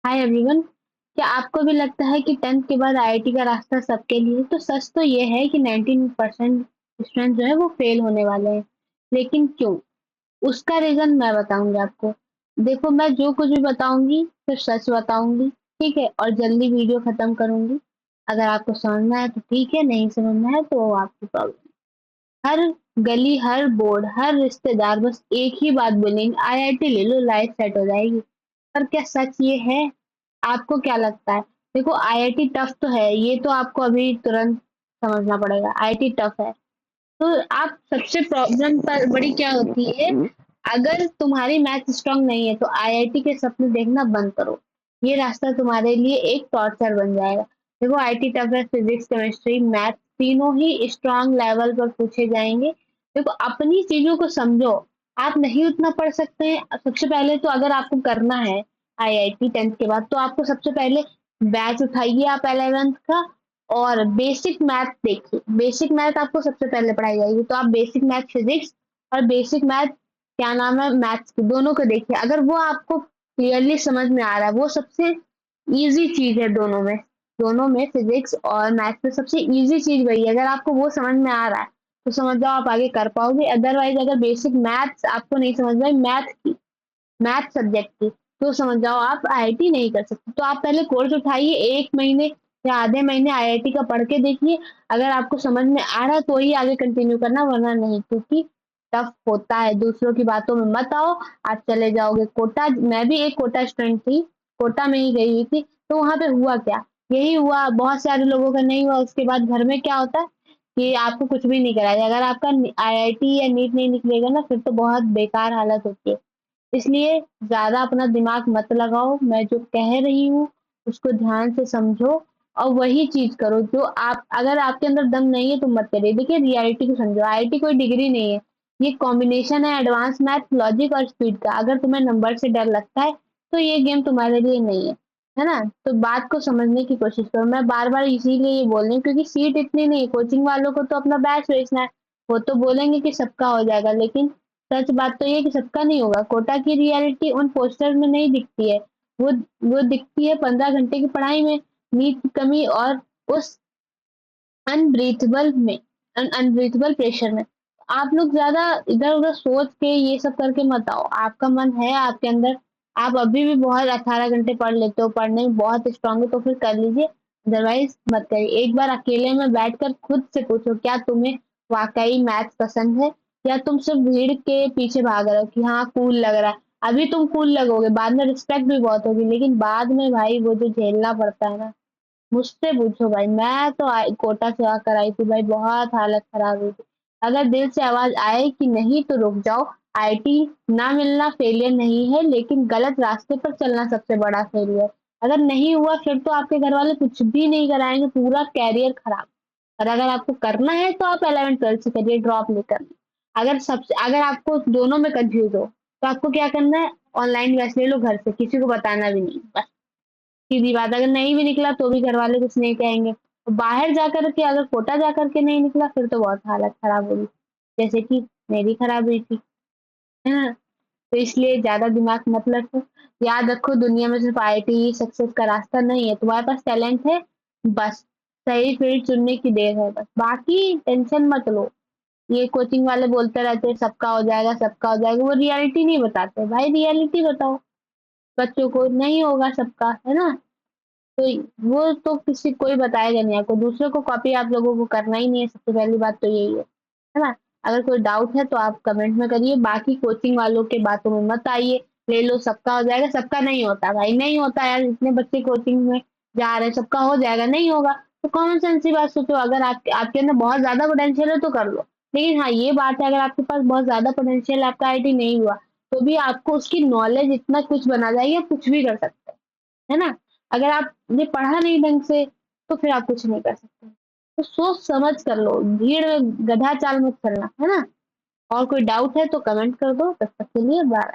Hi everyone. क्या आपको भी लगता है कि 10th के बाद आईआईटी का रास्ता सबके लिए? तो सच तो ये है कि 19% स्टूडेंट जो है वो फेल होने वाले हैं। लेकिन क्यों? उसका रीजन मैं बताऊंगी आपको। देखो, मैं जो कुछ भी बताऊंगी सिर्फ सच बताऊंगी, ठीक है? और जल्दी वीडियो खत्म करूंगी। अगर आपको समझना है तो ठीक है, नहीं समझना है तो वो आपकी प्रॉब्लम। हर गली, हर बोर्ड, हर रिश्तेदार बस एक ही बात बोलेंगे, आईआईटी ले लो, लाइफ सेट हो जाएगी। पर क्या सच ये है? आपको क्या लगता है? देखो, आईआईटी टफ तो है, ये तो आपको अभी तुरंत समझना पड़ेगा। आईआईटी टफ है। तो आप सबसे प्रॉब्लम पर बड़ी क्या होती है? अगर तुम्हारी मैथ स्ट्रांग नहीं है तो आईआईटी के सपने देखना बंद करो। ये रास्ता तुम्हारे लिए एक टॉर्चर बन जाएगा। देखो, आईआईटी टफ है, फिजिक्स, केमिस्ट्री, मैथ तीनों ही स्ट्रांग लेवल पर पूछे जाएंगे। देखो, अपनी चीजों को समझो। आप नहीं उतना पढ़ सकते हैं, सबसे पहले तो अगर आपको करना है आईआईटी 10th के बाद, तो आपको सबसे पहले बैच उठाइए आप 11th का, और बेसिक मैथ देखिए। बेसिक मैथ आपको सबसे पहले पढ़ाई जाएगी, तो आप बेसिक मैथ फिजिक्स और बेसिक मैथ क्या नाम है मैथ्स की, दोनों को देखिए। अगर वो आपको क्लियरली समझ में आ रहा है, वो सबसे इजी चीज है दोनों में फिजिक्स और मैथ्स में सबसे इजी चीज वही है। अगर आपको वो समझ में आ रहा है तो समझ जाओ आप आगे कर पाओगे। अदरवाइज अगर बेसिक मैथ्स आपको नहीं समझ में आई, मैथ सब्जेक्ट की, तो समझ जाओ आप आईआईटी नहीं कर सकते। तो आप पहले कोर्स उठाइए, 1 महीने या आधे महीने आईआईटी का पढ़ के देखिए। अगर आपको समझ में आ रहा है तो ही आगे कंटिन्यू करना, वरना नहीं, क्योंकि टफ होता है। दूसरों की बातों में मत आओ। आप चले जाओगे कोटा। मैं भी एक कोटा स्टूडेंट थी, कोटा में ही गई हुई थी। तो वहां पे हुआ क्या? यही हुआ, बहुत सारे लोगों का नहीं हुआ। उसके बाद घर में क्या होता है कि आपको कुछ भी नहीं कराया। अगर आपका आईआईटी या नीट नहीं निकलेगा ना, फिर तो बहुत बेकार हालत होती है। इसलिए ज़्यादा अपना दिमाग मत लगाओ, मैं जो कह रही हूँ उसको ध्यान से समझो और वही चीज़ करो जो आप, अगर आपके अंदर दम नहीं है तो मत करिए। देखिए, रियलिटी को समझो, आईआईटी कोई डिग्री नहीं है, ये कॉम्बिनेशन है एडवांस मैथ, लॉजिक और स्पीड का। अगर तुम्हें नंबर से डर लगता है तो ये गेम तुम्हारे लिए नहीं है ना? तो बात को समझने की कोशिश करो। मैं बार-बार इसीलिए ये बोल रही हूँ क्योंकि सीट इतनी नहीं है। कोचिंग वालों को तो अपना बैच बेचना है, वो तो बोलेंगे कि सबका हो जाएगा, लेकिन सच बात तो ये है कि सबका नहीं होगा। कोटा की रियलिटी उन पोस्टर में नहीं दिखती है, वो वो दिखती है 15 घंटे की पढ़ाई में, नींद की कमी और उस अनब्रीथेबल प्रेशर में। आप लोग ज्यादा इधर उधर सोच के ये सब करके मत आओ। आपका मन है आपके अंदर, आप अभी भी बहुत 18 घंटे पढ़ लेते हो, पढ़ने में बहुत स्ट्रांग है, तो फिर कर लीजिए। अदरवाइज मत करिए। एक बार अकेले में बैठकर खुद से पूछो, क्या तुम्हें वाकई मैथ्स पसंद है, या तुम सिर्फ भीड़ के पीछे भाग रहे हो कि हाँ कूल लग रहा है। अभी तुम कूल लगोगे, बाद में रिस्पेक्ट भी बहुत होगी, लेकिन बाद में भाई वो जो झेलना पड़ता है ना, मुझसे पूछो भाई। मैं तो कोटा से आकर आई थी भाई, बहुत हालत खराब हुई थी। अगर दिल से आवाज आए कि नहीं तो रुक जाओ। आईटी ना मिलना फेलियर नहीं है, लेकिन गलत रास्ते पर चलना सबसे बड़ा फेलियर। अगर नहीं हुआ फिर तो आपके घर वाले कुछ भी नहीं कराएंगे, पूरा कैरियर खराब। और अगर आपको करना है तो आप 11th 12th से करिए, ड्रॉप नहीं करना। अगर आपको दोनों में कंफ्यूज हो तो आपको क्या करना है, ऑनलाइन बैच ले लो घर से, किसी को बताना भी नहीं, बस। सीधी बात, अगर नहीं भी निकला तो भी घर वाले कुछ नहीं कहेंगे। और बाहर जाकर के, अगर कोटा जाकर के नहीं निकला फिर तो बहुत हालत खराब होगी, जैसे कि मेरी खराब हुई थी, है ना? तो इसलिए ज्यादा दिमाग मत रखो। याद रखो, दुनिया में सिर्फ आईआईटी ही सक्सेस का रास्ता नहीं है। तुम्हारे पास टैलेंट है, बस सही फील्ड चुनने की देर है, बस। बाकी टेंशन मत लो। ये कोचिंग वाले बोलते रहते हैं सबका हो जाएगा, सबका हो जाएगा, वो रियलिटी नहीं बताते भाई। रियलिटी बताओ बच्चों को, नहीं होगा सबका, है ना? तो वो तो किसी कोई बताएगा नहीं आपको। दूसरों को कॉपी आप लोगों को करना ही नहीं है, सबसे पहली बात तो यही है ना? अगर कोई डाउट है तो आप कमेंट में करिए। बाकी कोचिंग वालों के बातों में मत आइए, ले लो सबका हो जाएगा, सबका नहीं होता भाई, नहीं होता यार। इतने बच्चे कोचिंग में जा रहे हैं, सबका हो जाएगा, नहीं होगा। तो कॉमन सेंस की बात सोचो, अगर आपके अंदर बहुत ज्यादा पोटेंशियल है तो कर लो। लेकिन हाँ, ये बात है, अगर आपके पास बहुत ज्यादा पोटेंशियल, आपका आईटी नहीं हुआ, तो भी आपको उसकी नॉलेज इतना कुछ बना जाएगी, आप कुछ भी कर सकते हैं, है ना? अगर आपने पढ़ा नहीं ढंग से तो फिर आप कुछ नहीं कर सकते। तो सोच समझ कर लो, भीड़ में गधा चाल मत चलना, है ना? और कोई डाउट है तो कमेंट कर दो। तब तक के लिए बाय।